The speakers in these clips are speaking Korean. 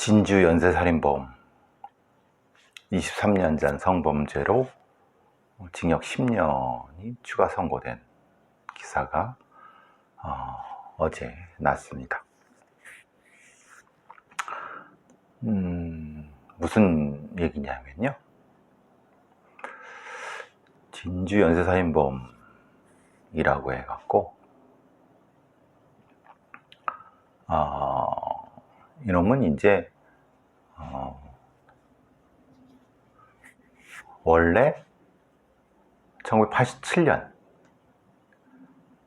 진주 연쇄살인범 23년 전 성범죄로 징역 10년이 추가 선고된 기사가 어제 났습니다. 무슨 얘기냐면요, 진주 연쇄살인범이라고 해갖고 이놈은 이제 원래 1987년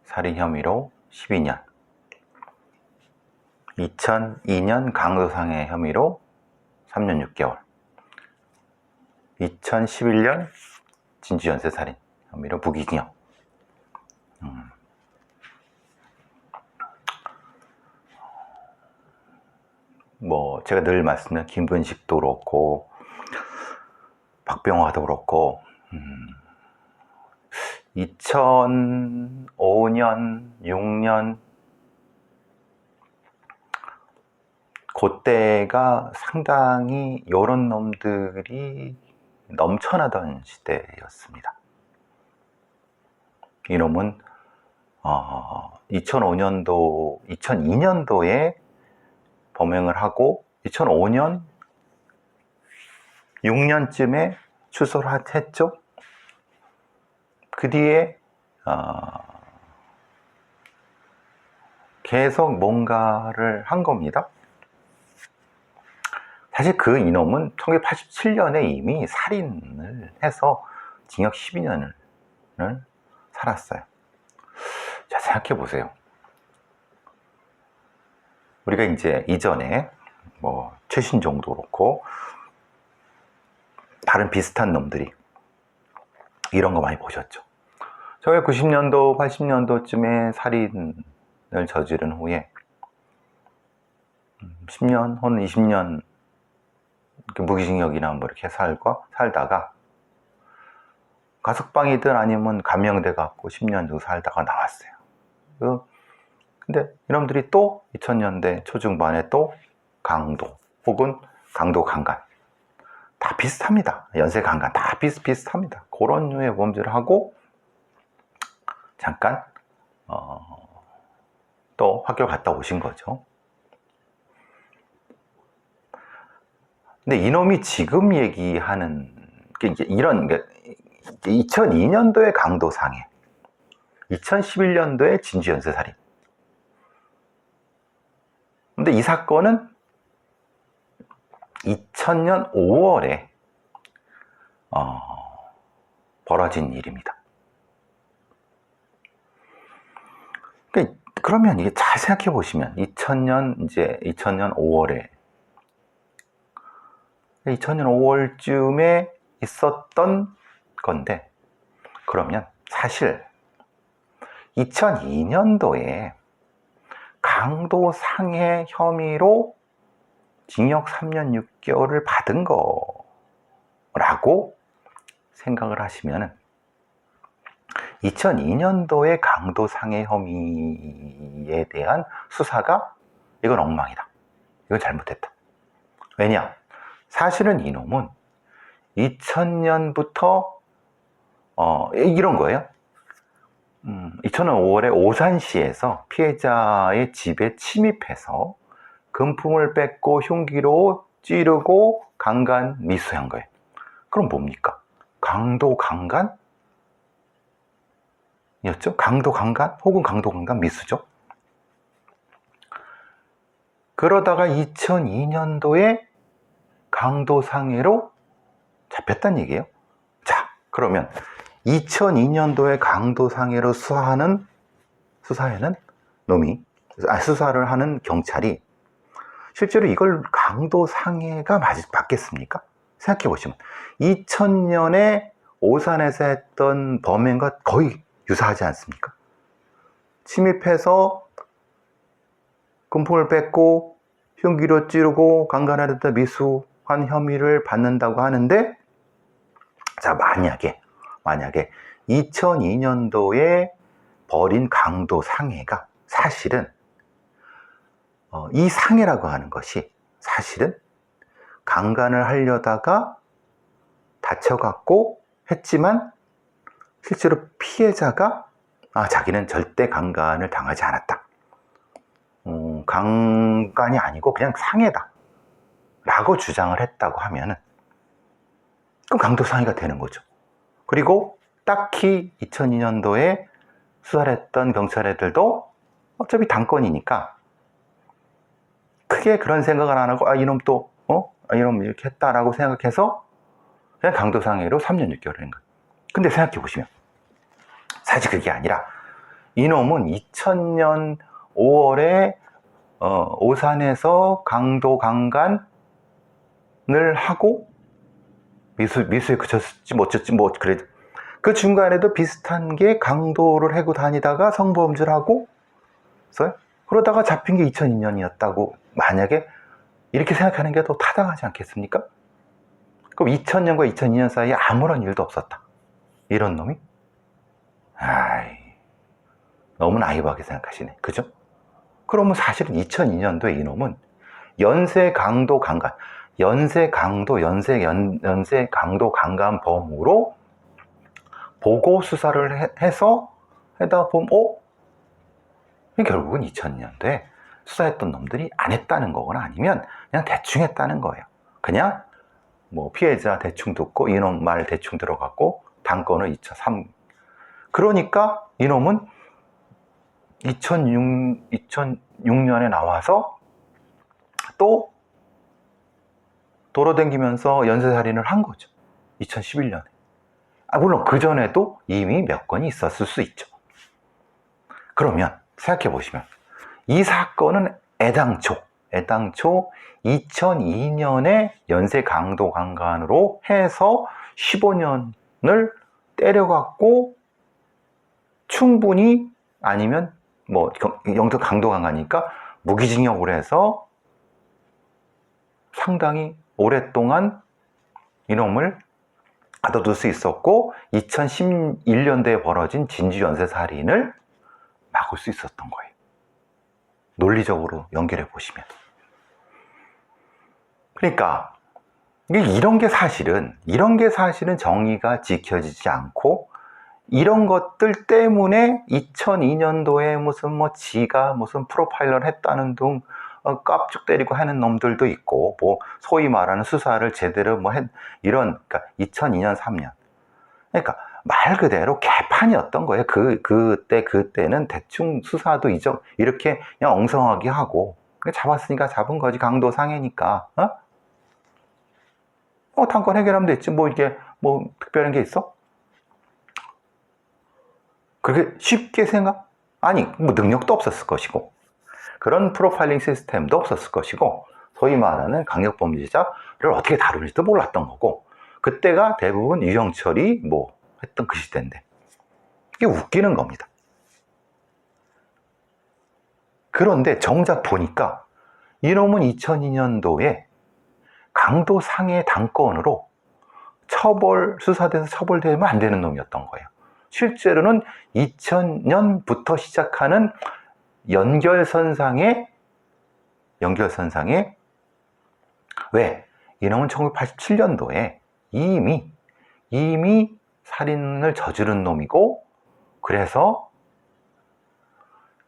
살인 혐의로 12년, 2002년 강도상해 혐의로 3년 6개월, 2011년 진주 연쇄살인 혐의로 무기징역. 제가 늘 말씀드린 김근식도 그렇고 박병화도 그렇고 2005년, 6년 그때가 상당히 요런 놈들이 넘쳐나던 시대였습니다. 이놈은 2005년도, 2002년도에 범행을 하고 2005년, 6년쯤에 출소를 했죠. 그 뒤에 계속 뭔가를 한 겁니다. 사실 그 이놈은 1987년에 이미 살인을 해서 징역 12년을 살았어요. 자, 생각해 보세요. 우리가 이제 이전에 최신종도 그렇고 다른 비슷한 놈들이 이런 거 많이 보셨죠. 1990년도, 80년도쯤에 살인을 저지른 후에 10년 혹은 20년 무기징역이나 이렇게 살다가 가석방이든 아니면 감형돼 갖고 10년 정도 살다가 나왔어요. 근데 이놈들이 또 2000년대 초중반에 또 강도 혹은 강도 강간 다 비슷합니다. 연쇄 강간 다 비슷합니다. 그런 류의 범죄를 하고 잠깐 또 학교 갔다 오신 거죠. 근데 이놈이 지금 얘기하는 게 이제 이런 2002년도에 강도 상해, 2011년도에 진주 연쇄살인. 근데 이 사건은 2000년 5월에 벌어진 일입니다. 그러면 이게 잘 생각해 보시면 2000년 5월에 2000년 5월쯤에 있었던 건데, 그러면 사실 2002년도에 강도 상해 혐의로 징역 3년 6개월을 받은 거라고 생각을 하시면 2002년도의 강도 상해 혐의에 대한 수사가 이건 엉망이다. 이건 잘못했다. 왜냐? 사실은 이놈은 2000년부터 이런 거예요. 2000년 5월에 오산시에서 피해자의 집에 침입해서 금품을 뺏고 흉기로 찌르고 강간 미수한 거예요. 그럼 뭡니까? 강도 강간이었죠? 강도 강간 혹은 강도 강간 미수죠. 그러다가 2002년도에 강도 상해로 잡혔단 얘기예요. 자, 그러면 2002년도에 강도 상해로 수사를 하는 경찰이 실제로 이걸 강도 상해가 맞겠습니까? 생각해 보시면 2000년에 오산에서 했던 범행과 거의 유사하지 않습니까? 침입해서 금품을 뺏고 흉기로 찌르고 강간하였다 미수한 혐의를 받는다고 하는데, 자, 만약에 2002년도에 벌인 강도 상해가 사실은 이 상해라고 하는 것이 사실은 강간을 하려다가 다쳐갖고 했지만 실제로 피해자가 자기는 절대 강간을 당하지 않았다. 강간이 아니고 그냥 상해다 라고 주장을 했다고 하면은 그럼 강도상해가 되는 거죠. 그리고 딱히 2002년도에 수사를 했던 경찰 애들도 어차피 당권이니까 크게 그런 생각을 안 하고 이놈 또 이놈 이렇게 했다라고 생각해서 그냥 강도상해로 3년 6개월을 한 거예요. 근데 생각해 보시면 사실 그게 아니라 이놈은 2000년 5월에 오산에서 강도 강간을 하고 미수에 그쳤을지 뭐 어쨌지 뭐 그래. 그 중간에도 비슷한 게 강도를 해고 다니다가 성범죄를 하고 그러다가 잡힌 게 2002년이었다고 만약에 이렇게 생각하는 게 더 타당하지 않겠습니까? 그럼 2000년과 2002년 사이에 아무런 일도 없었다. 이런 놈이? 너무 나이브하게 생각하시네. 그죠? 그러면 사실은 2002년도에 이놈은 연쇄 강도 강간, 연쇄 강도 강간범으로 보고 수사를 해서 하다 보면 결국은 2000년도에 수사했던 놈들이 안 했다는 거거나 아니면 그냥 대충 했다는 거예요. 그냥 뭐 피해자 대충 듣고 이놈 말 대충 들어갔고 당권을 2003. 그러니까 이놈은 2006년에 나와서 또 돌아다니면서 연쇄살인을 한 거죠. 2011년에. 물론 그전에도 이미 몇 건이 있었을 수 있죠. 그러면 생각해 보시면 이 사건은 애당초 2002년에 연쇄 강도 강간으로 해서 15년을 때려갖고 충분히 아니면 뭐 영도 강도 강간이니까 무기징역으로 해서 상당히 오랫동안 이놈을 가둬둘 수 있었고 2011년도에 벌어진 진주 연쇄살인을 막을 수 있었던 거예요. 논리적으로 연결해 보시면. 그러니까 이런 게 사실은 정의가 지켜지지 않고 이런 것들 때문에 2002년도에 지가 무슨 프로파일러를 했다는 등 깝죽 때리고 하는 놈들도 있고, 뭐 소위 말하는 수사를 제대로 이런, 그러니까 2002년 3년. 그러니까 말 그대로 개판이었던 거예요. 그때는 대충 수사도 이렇게 그냥 엉성하게 하고, 잡았으니까 잡은 거지. 강도 상해니까. 당권 해결하면 됐지. 이게 특별한 게 있어? 그렇게 쉽게 생각? 아니, 능력도 없었을 것이고, 그런 프로파일링 시스템도 없었을 것이고, 소위 말하는 강력범죄자를 어떻게 다룰지도 몰랐던 거고, 그때가 대부분 유영철이 했던 그 시대인데, 이게 웃기는 겁니다. 그런데 정작 보니까, 이놈은 2002년도에 강도 상해 당권으로 수사돼서 처벌되면 안 되는 놈이었던 거예요. 실제로는 2000년부터 시작하는 연결선상에 왜? 이놈은 1987년도에 이미 살인을 저지른 놈이고, 그래서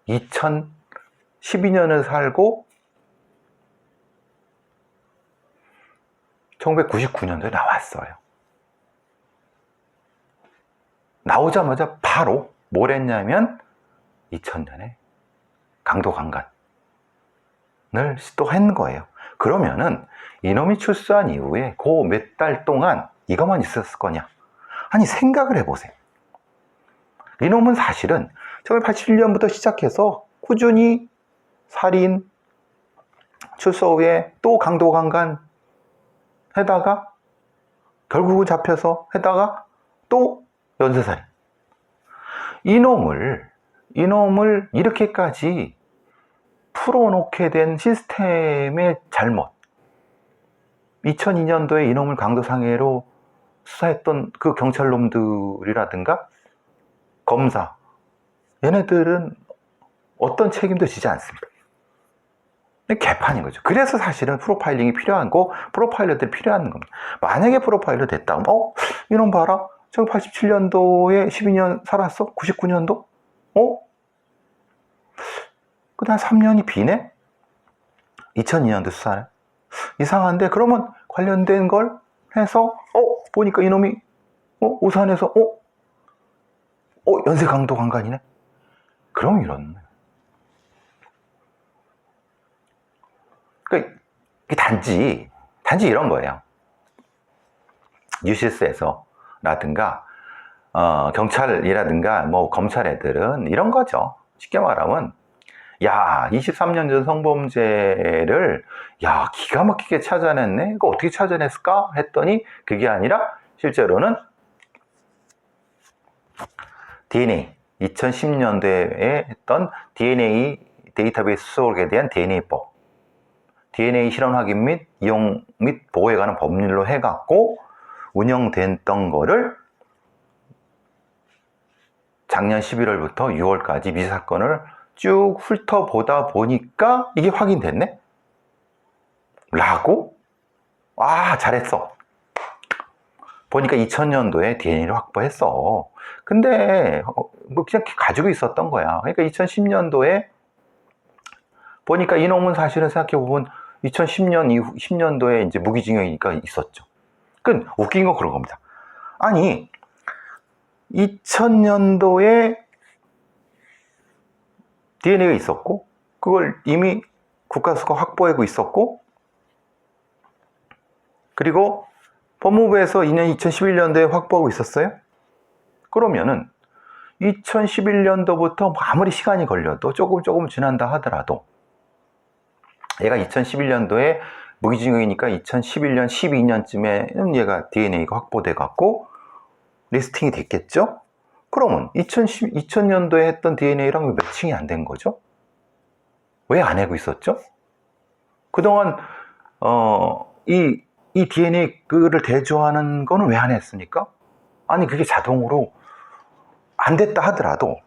2012년을 살고 1999년도에 나왔어요. 나오자마자 바로 뭘 했냐면 2000년에 강도 강간을 또 한 거예요. 그러면은 이놈이 출소한 이후에 그 몇 달 동안 이것만 있었을 거냐? 아니, 생각을 해보세요. 이놈은 사실은 1987년부터 시작해서 꾸준히 살인, 출소 후에 또 강도 강간 해다가 결국은 잡혀서 해다가 또 연쇄살인. 이놈을 이렇게까지 풀어놓게 된 시스템의 잘못. 2002년도에 이놈을 강도상해로 수사했던 그 경찰놈들이라든가 검사, 얘네들은 어떤 책임도 지지 않습니다. 개판인 거죠. 그래서 사실은 프로파일링이 필요하고 프로파일러들이 필요한 겁니다. 만약에 프로파일러 됐다. 이놈 봐라. 1987년도에 12년 살았어? 99년도? 그 다음 3년이 비네? 2002년도 수사네. 이상한데? 그러면 관련된 걸 해서 보니까 이놈이 오산에서 연쇄 강도 강간이네? 그럼 이런. 그러니까 단지 이런 거예요. 뉴시스에서라든가 경찰이라든가 뭐 검찰 애들은 이런 거죠. 쉽게 말하면 23년 전 성범죄를 기가 막히게 찾아냈네. 이거 어떻게 찾아냈을까 했더니 그게 아니라 실제로는 DNA 2010년대에 했던 DNA 데이터베이스 수록에 대한 DNA법, DNA 실현 확인 및 이용 및 보호에 관한 법률로 해갖고 운영됐던 거를 작년 11월부터 6월까지 미제 사건을 쭉 훑어보다 보니까 이게 확인됐네? 라고? 잘했어. 보니까 2000년도에 DNA를 확보했어. 근데 그냥 가지고 있었던 거야. 그러니까 2010년도에 보니까 이놈은 사실은 생각해보면 2010년 이후 10년도에 이제 무기징역이니까 있었죠. 그건 웃긴 건 그런 겁니다. 아니 2000년도에 DNA가 있었고 그걸 이미 국가수가 확보하고 있었고 그리고 법무부에서 2011년도에 확보하고 있었어요. 그러면은 2011년도부터 아무리 시간이 걸려도 조금 지난다 하더라도 얘가 2011년도에 무기징역이니까 2011년, 12년쯤에는 얘가 DNA가 확보돼 갖고 리스팅이 됐겠죠? 그러면 2000년도에 했던 DNA랑 왜 매칭이 안 된 거죠? 왜 안 하고 있었죠? 그동안 이 DNA를 대조하는 거는 왜 안 했습니까? 아니 그게 자동으로 안 됐다 하더라도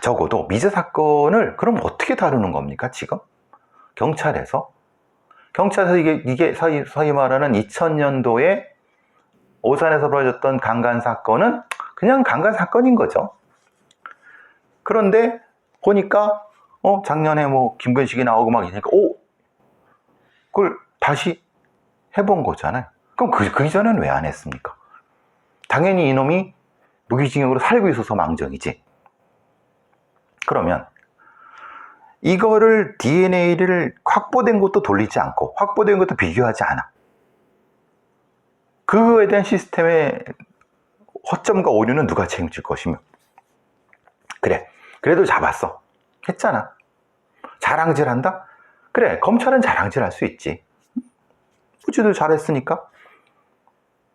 적어도 미제 사건을 그럼 어떻게 다루는 겁니까 지금? 경찰에서 이게 서히 말하는 2000년도에 오산에서 벌어졌던 강간 사건은 그냥 강간 사건인 거죠. 그런데 보니까 작년에 뭐 김근식이 나오고 막 이러니까 그걸 다시 해본 거잖아요. 그럼 그 이전에는 왜 안 했습니까? 당연히 이놈이 무기징역으로 살고 있어서 망정이지. 그러면 이거를 DNA를 확보된 것도 돌리지 않고 확보된 것도 비교하지 않아. 그거에 대한 시스템의 허점과 오류는 누가 책임질 것이며. 그래, 그래도 잡았어. 했잖아. 자랑질한다? 그래, 검찰은 자랑질할 수 있지. 우지도 잘했으니까.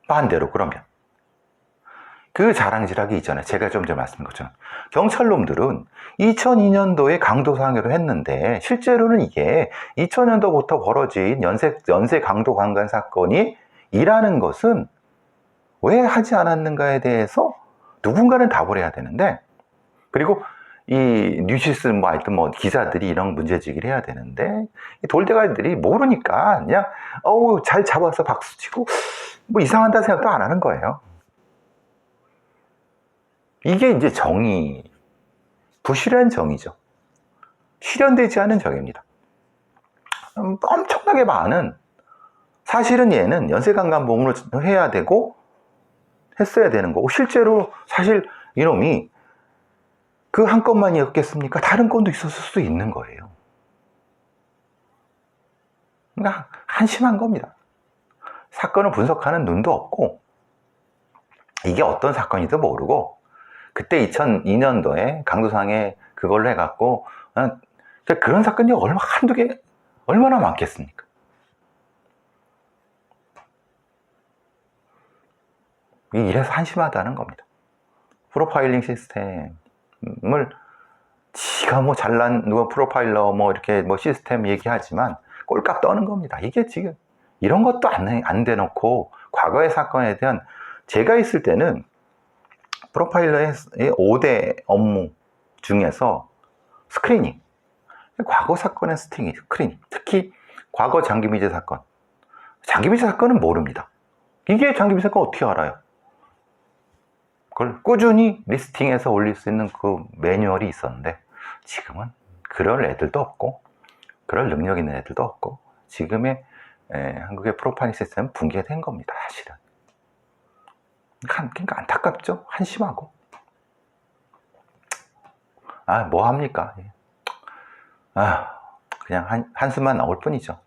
반대로 그러면 그 자랑질하기 이전에 제가 좀 전에 말씀드린 것처럼 경찰놈들은 2002년도에 강도상해로 했는데 실제로는 이게 2000년도부터 벌어진 연쇄 강도 강간 사건이 이라는 것은 왜 하지 않았는가에 대해서 누군가는 답을 해야 되는데, 그리고 이 뉴시스 하여튼 기사들이 이런 문제제기를 해야 되는데 이 돌대가리들이 모르니까 그냥 잘 잡아서 박수치고 뭐 이상하다 생각도 안 하는 거예요. 이게 이제 정의, 부실한 정의죠. 실현되지 않은 정의입니다. 엄청나게 많은, 사실은 얘는 연쇄강간범으로 해야 되고 했어야 되는 거고 실제로 사실 이놈이 그 한 건만이었겠습니까? 다른 건도 있었을 수도 있는 거예요. 그러니까 한심한 겁니다. 사건을 분석하는 눈도 없고 이게 어떤 사건인지도 모르고 그때 2002년도에 강도상해 그걸로 해갖고 그런 사건이 한두 개 얼마나 많겠습니까? 이래서 한심하다는 겁니다. 프로파일링 시스템을 지가 잘난 누가 프로파일러 이렇게 시스템 얘기하지만 꼴값 떠는 겁니다. 이게 지금 이런 것도 안 대놓고 과거의 사건에 대한, 제가 있을 때는 프로파일러의 5대 업무 중에서 스크리닝, 과거 사건의 스크리닝, 특히 과거 장기미제 사건. 장기미제 사건은 모릅니다. 이게 장기미제 사건 어떻게 알아요? 그걸 꾸준히 리스팅해서 올릴 수 있는 그 매뉴얼이 있었는데, 지금은 그럴 애들도 없고 그럴 능력 있는 애들도 없고, 지금의 한국의 프로파일링 시스템은 붕괴된 겁니다, 사실은. 그러니까 안타깝죠? 한심하고. 뭐 합니까? 그냥 한숨만 나올 뿐이죠.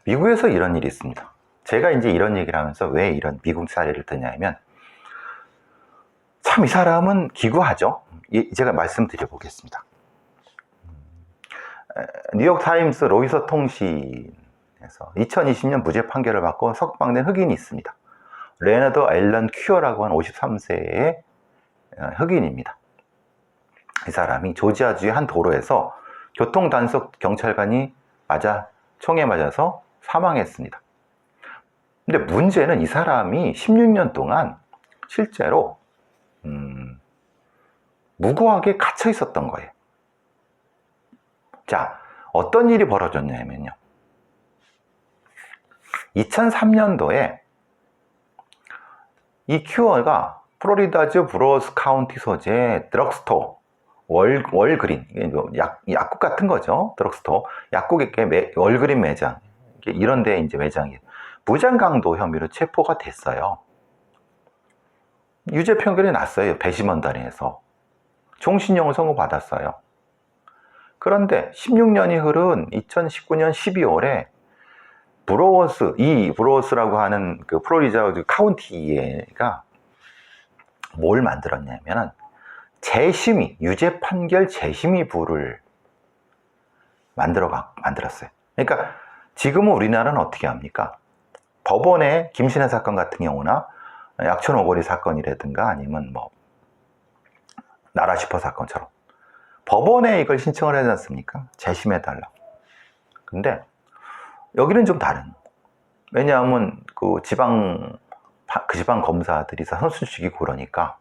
미국에서 이런 일이 있습니다. 제가 이제 이런 얘기를 하면서 왜 이런 미국 사례를 드냐면, 참 이 사람은 기구하죠. 제가 말씀드려 보겠습니다. 뉴욕타임스 로이서 통신에서 2020년 무죄 판결을 받고 석방된 흑인이 있습니다. 레너드 앨런 큐어라고 하는 53세의 흑인입니다. 이 사람이 조지아주의 한 도로에서 교통단속 경찰관이 총에 맞아서 사망했습니다. 근데 문제는 이 사람이 16년 동안 실제로 무고하게 갇혀 있었던 거예요. 자, 어떤 일이 벌어졌냐면요, 2003년도에 이 큐어가 플로리다주 브로스 카운티 소재의 드럭스토어, 월그린, 약국 같은 거죠. 드럭스토어, 약국의 월그린 매장, 이런 데 이제 매장이에요. 무장강도 혐의로 체포가 됐어요. 유죄 판결이 났어요. 배심원단에서 종신형을 선고받았어요. 그런데 16년이 흐른 2019년 12월에 브로워스라고 하는 그 플로리다 카운티가 뭘 만들었냐면은 유죄 판결 재심의부를 만들었어요. 그러니까 지금은 우리나라는 어떻게 합니까? 법원에 김신혜 사건 같은 경우나 약촌 오거리 사건이라든가 아니면 뭐 나라시퍼 사건처럼 법원에 이걸 신청을 하지 않습니까? 재심해달라고. 근데 여기는 좀 다른. 왜냐하면 그 지방 검사들이 선수 죽이고 그러니까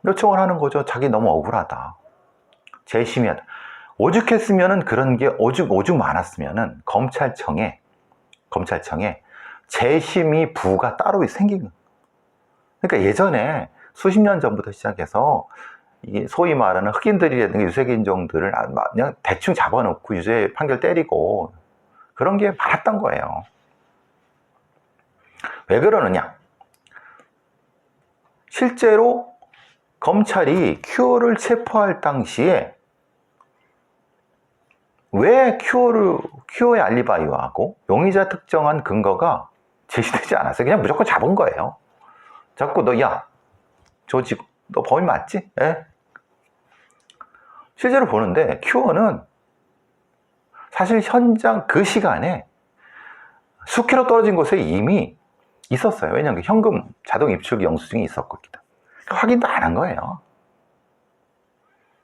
요청을 하는 거죠. 자기 너무 억울하다. 재심해야. 오죽했으면은 그런 게 오죽 많았으면은 검찰청에 재심의 부가 따로 생긴 거예요. 그러니까 예전에 수십 년 전부터 시작해서 이게 소위 말하는 흑인들이라든가 유색인종들을 그냥 대충 잡아놓고 유죄 판결 때리고 그런 게 많았던 거예요. 왜 그러느냐? 실제로 검찰이 큐어를 체포할 당시에 왜 큐어의 알리바이하고 용의자 특정한 근거가 제시되지 않았어요. 그냥 무조건 잡은 거예요. 자꾸 너 범인 맞지? 예? 실제로 보는데 큐어는 사실 현장 그 시간에 수킬로 떨어진 곳에 이미 있었어요. 왜냐하면 현금 자동 입출 영수증이 있었고 확인도 안 한 거예요.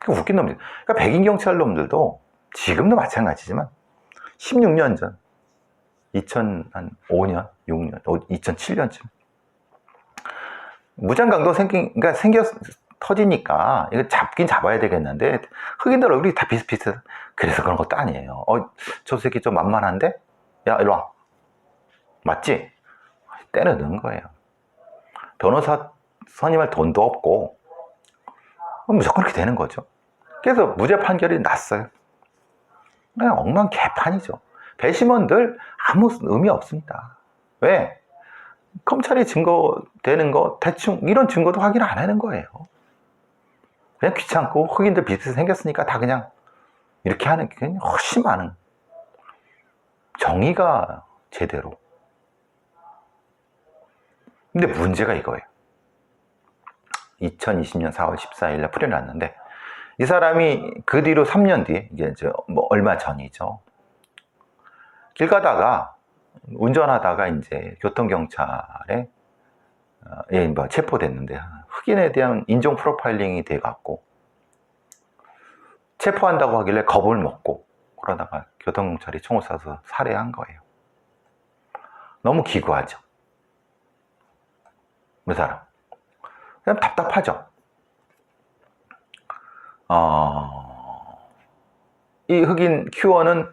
웃긴 놈들. 그러니까 백인 경찰 놈들도 지금도 마찬가지지만 16년 전 2005년, 6년, 2007년쯤 무장강도 터지니까 이거 잡긴 잡아야 되겠는데 흑인들 얼굴이 다 비슷비슷해서 그래서 그런 것도 아니에요. 저 새끼 좀 만만한데? 야, 일로 와. 맞지? 때려 넣은 거예요. 변호사 선임할 돈도 없고 무조건 그렇게 되는 거죠. 그래서 무죄 판결이 났어요. 그냥 엉망 개판이죠. 배심원들 아무 의미 없습니다. 왜? 검찰이 증거되는 거 대충 이런 증거도 확인 안 하는 거예요. 그냥 귀찮고 흑인들 비슷하게 생겼으니까 다 그냥 이렇게 하는 게 훨씬 많은 정의가 제대로. 근데 문제가 이거예요. 2020년 4월 14일 날 풀이 났는데 이 사람이 그 뒤로 3년 뒤에 이게 뭐 얼마 전이죠. 길 가다가 운전하다가 이제 교통경찰에 체포됐는데 흑인에 대한 인종 프로파일링이 돼갖고 체포한다고 하길래 겁을 먹고 그러다가 교통경찰이 총을 쏴서 살해한 거예요. 너무 기구하죠. 그 사람 그냥 답답하죠. 이 흑인 큐어는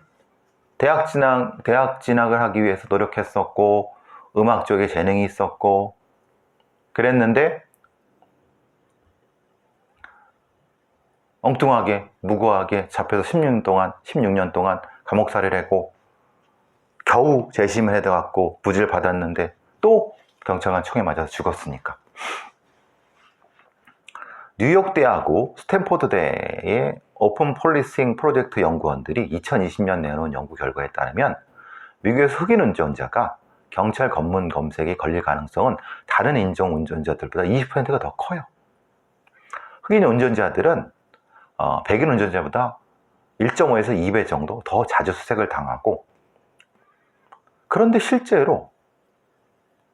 대학 진학을 하기 위해서 노력했었고, 음악 쪽에 재능이 있었고, 그랬는데, 엉뚱하게, 무고하게 잡혀서 16년 동안 감옥살이를 하고, 겨우 재심을 해갖고 무죄를 받았는데, 또 경찰관 총에 맞아서 죽었으니까. 뉴욕대하고 스탠포드대의 오픈 폴리싱 프로젝트 연구원들이 2020년 내놓은 연구 결과에 따르면 미국에서 흑인 운전자가 경찰 검문 검색에 걸릴 가능성은 다른 인종 운전자들보다 20%가 더 커요. 흑인 운전자들은 백인 운전자보다 1.5에서 2배 정도 더 자주 수색을 당하고, 그런데 실제로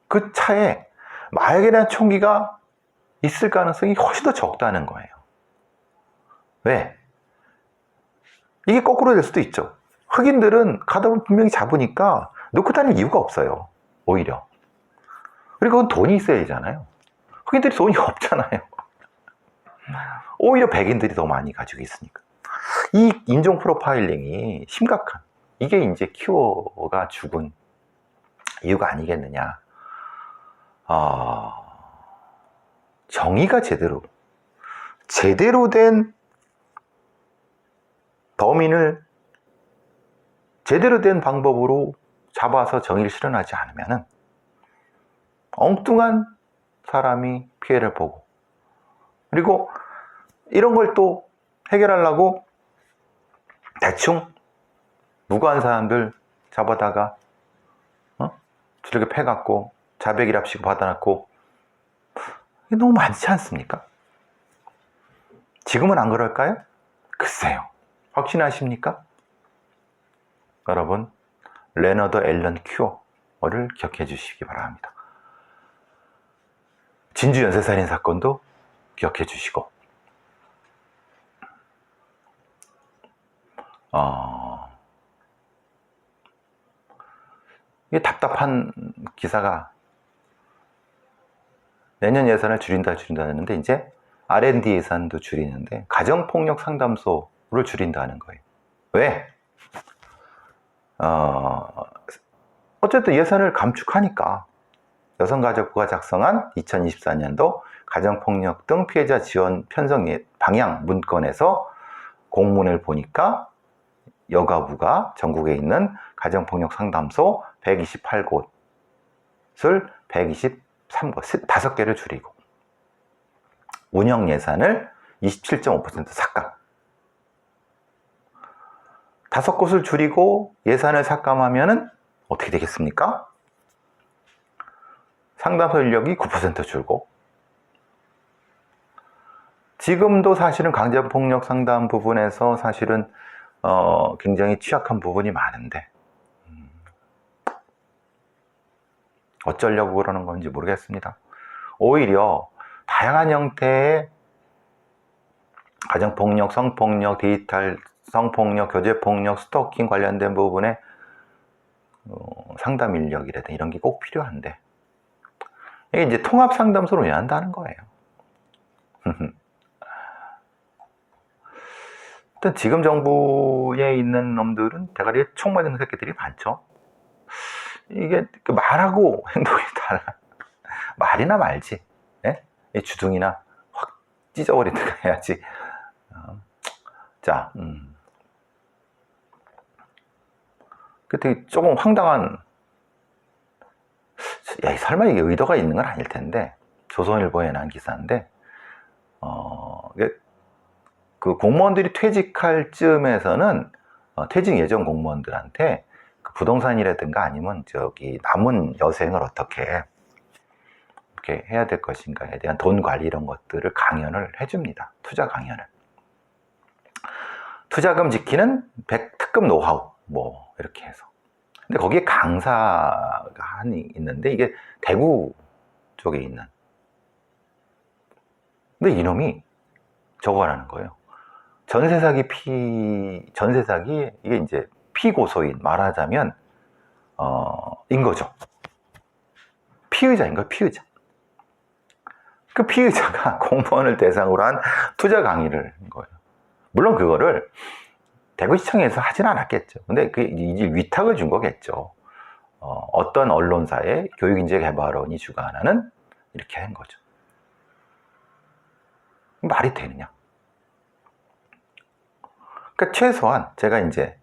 그 차에 마약에 대한 총기가 있을 가능성이 훨씬 더 적다는 거예요. 왜? 이게 거꾸로 될 수도 있죠. 흑인들은 가다 보면 분명히 잡으니까 놓고 다닐 이유가 없어요. 오히려. 그리고 그건 돈이 있어야 되잖아요. 흑인들이 돈이 없잖아요. 오히려 백인들이 더 많이 가지고 있으니까. 이 인종 프로파일링이 심각한, 이게 이제 큐어가 죽은 이유가 아니겠느냐. 정의가 제대로 된 범인을 제대로 된 방법으로 잡아서 정의를 실현하지 않으면 엉뚱한 사람이 피해를 보고, 그리고 이런 걸 또 해결하려고 대충 무고한 사람들 잡아다가 저렇게 패갖고 자백이랍시고 받아놨고, 이게 너무 많지 않습니까? 지금은 안 그럴까요? 글쎄요. 확신하십니까? 여러분, 레너드 앨런 큐어를 기억해 주시기 바랍니다. 진주 연쇄살인 사건도 기억해 주시고, 이게 답답한 기사가, 내년 예산을 줄인다 했는데 이제 R&D 예산도 줄이는데 가정폭력 상담소를 줄인다는 거예요. 왜? 어쨌든 예산을 감축하니까. 여성가족부가 작성한 2024년도 가정폭력 등 피해자 지원 편성 방향 문건에서 공문을 보니까 여가부가 전국에 있는 가정폭력 상담소 128곳을 123곳, 5개를 줄이고, 운영 예산을 27.5% 삭감. 5곳을 줄이고 예산을 삭감하면은 어떻게 되겠습니까? 상담소 인력이 9% 줄고, 지금도 사실은 강제폭력 상담 부분에서 사실은 굉장히 취약한 부분이 많은데, 어쩌려고 그러는 건지 모르겠습니다. 오히려 다양한 형태의 가정폭력, 성폭력, 디지털 성폭력, 교제폭력, 스토킹 관련된 부분에 상담 인력이라든지 이런 게 꼭 필요한데, 이게 이제 통합 상담소로 운영한다는 거예요. 일단 지금 정부에 있는 놈들은 대가리에 총 맞은 새끼들이 많죠. 이게 말하고 행동이 달라. 말이나 말지. 예? 주둥이나 확 찢어버리든가 해야지. 자, 그때 조금 황당한, 야, 설마 이게 의도가 있는 건 아닐 텐데, 조선일보에 난 기사인데, 그 공무원들이 퇴직할 즈음에서는 퇴직 예정 공무원들한테 그 부동산이라든가 아니면 남은 여생을 어떻게 이렇게 해야 될 것인가에 대한 돈 관리 이런 것들을 강연을 해줍니다. 투자 강연을. 투자금 지키는 특급 노하우 뭐 이렇게 해서. 근데 거기에 강사가 있는데 이게 대구 쪽에 있는. 근데 이놈이 저거 하라는 거예요. 전세 사기 이게 이제 피고소인, 말하자면 인 거죠. 피의자인 거예요, 피의자. 그 피의자가 공무원을 대상으로 한 투자 강의를 한 거예요. 물론 그거를 대구시청에서 하진 않았겠죠. 근데 그게 이제 위탁을 준 거겠죠. 어떤 언론사의 교육인재개발원이 주관하는 이렇게 한 거죠. 말이 되느냐? 그러니까 최소한 제가 이제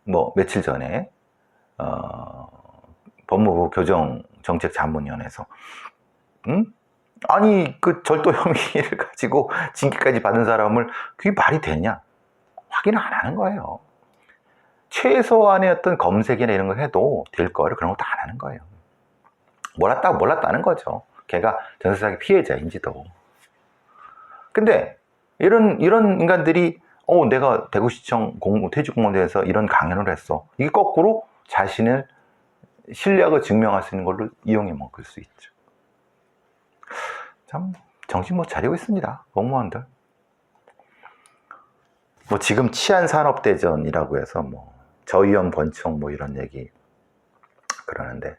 뭐 며칠 전에 법무부 교정정책자문위원회에서 아니 그 절도 혐의를 가지고 징계까지 받은 사람을 그게 말이 되냐? 확인을 안 하는 거예요. 최소한의 어떤 검색이나 이런 거 해도 될 거를 그런 것도 안 하는 거예요. 몰랐다는 거죠. 걔가 전세사기 피해자인지도. 근데 이런 인간들이 내가 대구시청 퇴직공무원대에서 이런 강연을 했어. 이게 거꾸로 자신의 실력을 증명할 수 있는 걸로 이용해 먹을 수 있죠. 참 정신 못 차리고 있습니다. 공무원들. 뭐 지금 치안산업대전이라고 해서 뭐 저위험 권총 뭐 이런 얘기 그러는데,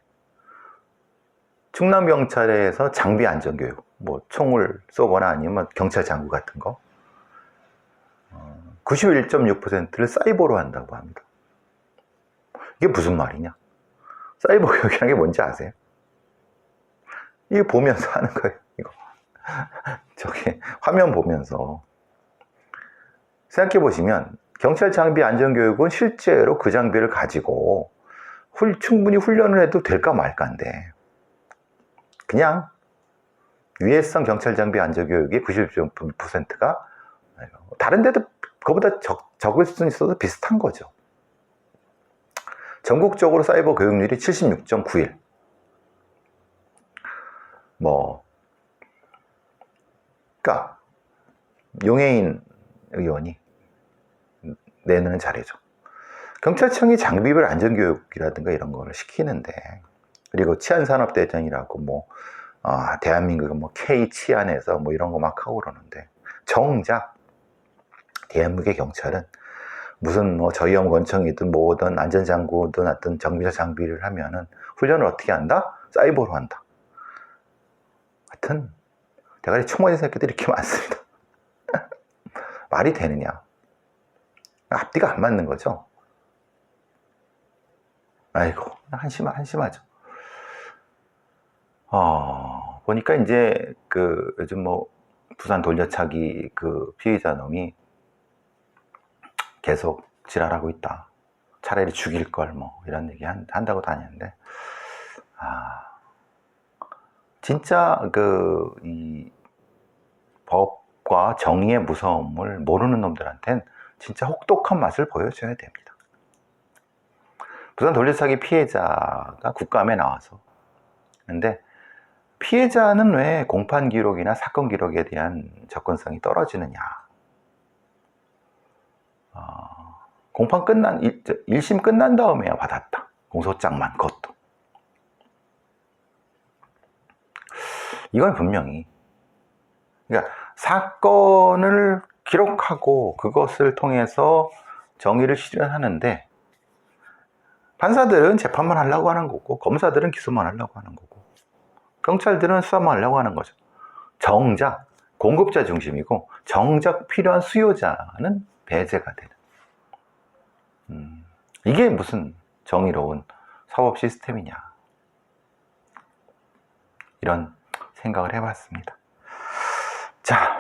충남경찰에서 장비 안전교육, 뭐 총을 쏘거나 아니면 경찰 장구 같은 거 91.6%를 사이버로 한다고 합니다. 이게 무슨 말이냐? 사이버 교육이라는 게 뭔지 아세요? 이거 보면서 하는 거예요. 이거 저기 화면 보면서 생각해 보시면, 경찰 장비 안전교육은 실제로 그 장비를 가지고 충분히 훈련을 해도 될까 말까인데, 그냥 유해성 경찰 장비 안전교육의 90%가 다른 데도 그거보다 적을 수는 있어도 비슷한 거죠. 전국적으로 사이버 교육률이 76.91. 그러니까 용해인 의원이 내는 자료죠. 경찰청이 장비별 안전교육이라든가 이런 거를 시키는데, 그리고 치안산업대전이라고 대한민국은 K치안에서 이런 거 막 하고 그러는데, 정작 대한민국의 경찰은 무슨 저위험 권총이든 뭐든 안전장구든 어떤 정비적 장비를 하면은 훈련을 어떻게 한다? 사이버로 한다. 하여튼 대가리 총 맞은 새끼들이 이렇게 많습니다. 말이 되느냐? 앞뒤가 안 맞는 거죠. 아이고, 한심하죠. 보니까 이제 요즘 부산 돌려차기 피의자 놈이 계속 지랄하고 있다. 차라리 죽일 걸 이런 얘기 한다고 다녔는데, 진짜 이 법과 정의의 무서움을 모르는 놈들한텐 진짜 혹독한 맛을 보여줘야 됩니다. 부산 돌려차기 피해자가 국감에 나와서, 근데 피해자는 왜 공판 기록이나 사건 기록에 대한 접근성이 떨어지느냐? 공판 1심 끝난 다음에야 받았다. 공소장만, 그것도. 이건 분명히, 그러니까 사건을 기록하고 그것을 통해서 정의를 실현하는데, 판사들은 재판만 하려고 하는 거고, 검사들은 기소만 하려고 하는 거고, 경찰들은 수사만 하려고 하는 거죠. 정작 공급자 중심이고, 정작 필요한 수요자는 배제가 되는. 이게 무슨 정의로운 사법 시스템이냐, 이런 생각을 해봤습니다. 자,